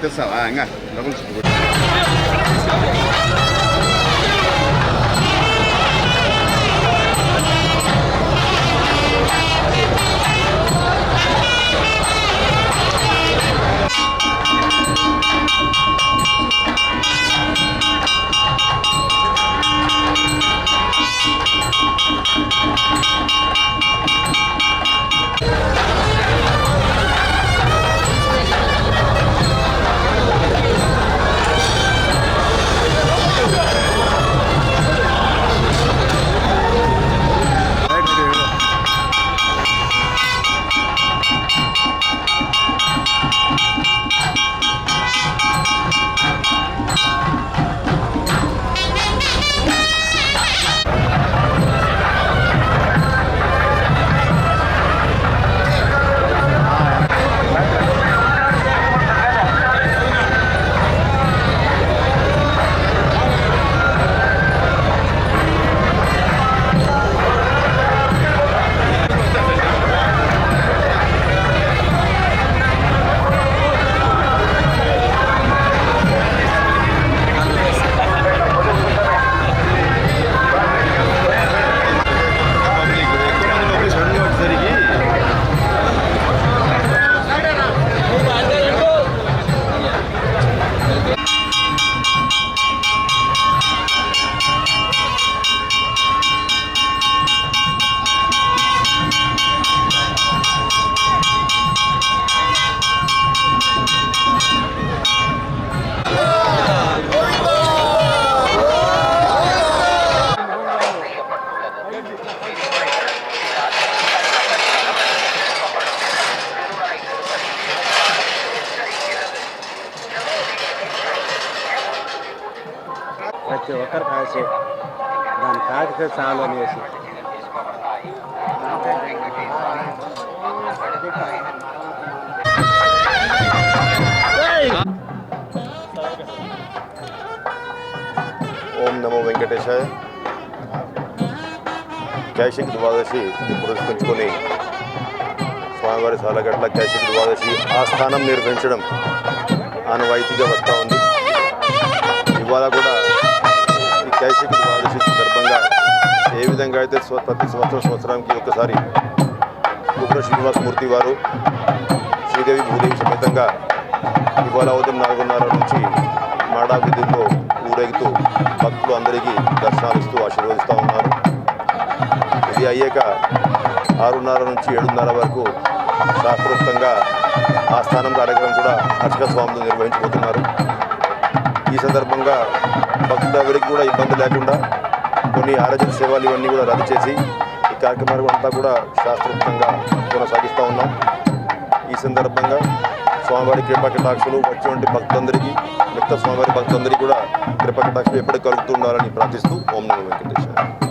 తెస్తావా ఇంకా డబ్బులు ప్రతి ఒక్కరు కాసే దాన్ని తాకితే చాలు అనేసి ఓం నమో వెంకటేశాయ. కైశిక ద్వాదశి పురస్కరించుకొని స్వామివారి సాలగట్ల కైశిక ద్వాదశి ఆస్థానం నిర్వహించడం ఆనవాయితీగా వస్తూ ఉంది. ఇవాళ కూడా ఈ కైశిక ద్వాదశి సందర్భంగా ఏ విధంగా అయితే ప్రతి సంవత్సరానికి ఒకసారి కుట్ర శ్రీనివాసమూర్తి వారు శ్రీదేవి భూదేవి సమేతంగా ఇవాళ ఉదయం 4:30 నుంచి మాడా విధుల్లో ఊరేగుతూ భక్తులు అందరికీ దర్శనాలు ఇస్తూ ఆశీర్వదిస్తూ ఉన్నారు. ఇది అయ్యాక 6:30 నుంచి 7:30 వరకు శాస్త్రోక్తంగా ఆస్థానం కార్యక్రమం కూడా అర్చక స్వాములు నిర్వహించబోతున్నారు. ఈ సందర్భంగా భక్తులెవరికి కూడా ఇబ్బంది లేకుండా కొన్ని ఆరోగ్య సేవలు ఇవన్నీ కూడా రద్దు చేసి ఈ కార్యక్రమాలు అంతా కూడా శాస్త్రోక్తంగా కొనసాగిస్తూ ఉన్నాం. ఈ సందర్భంగా స్వామివారి కృపాకటాక్షలు వచ్చినటువంటి భక్తులందరికీ మిగతా స్వామివారి భక్తులందరికీ కూడా కృపాకటాక్షలు ఎప్పటికీ కలుగుతూ ఉండాలని ప్రార్థిస్తూ ఓం నమో వెంకటేశ్వర.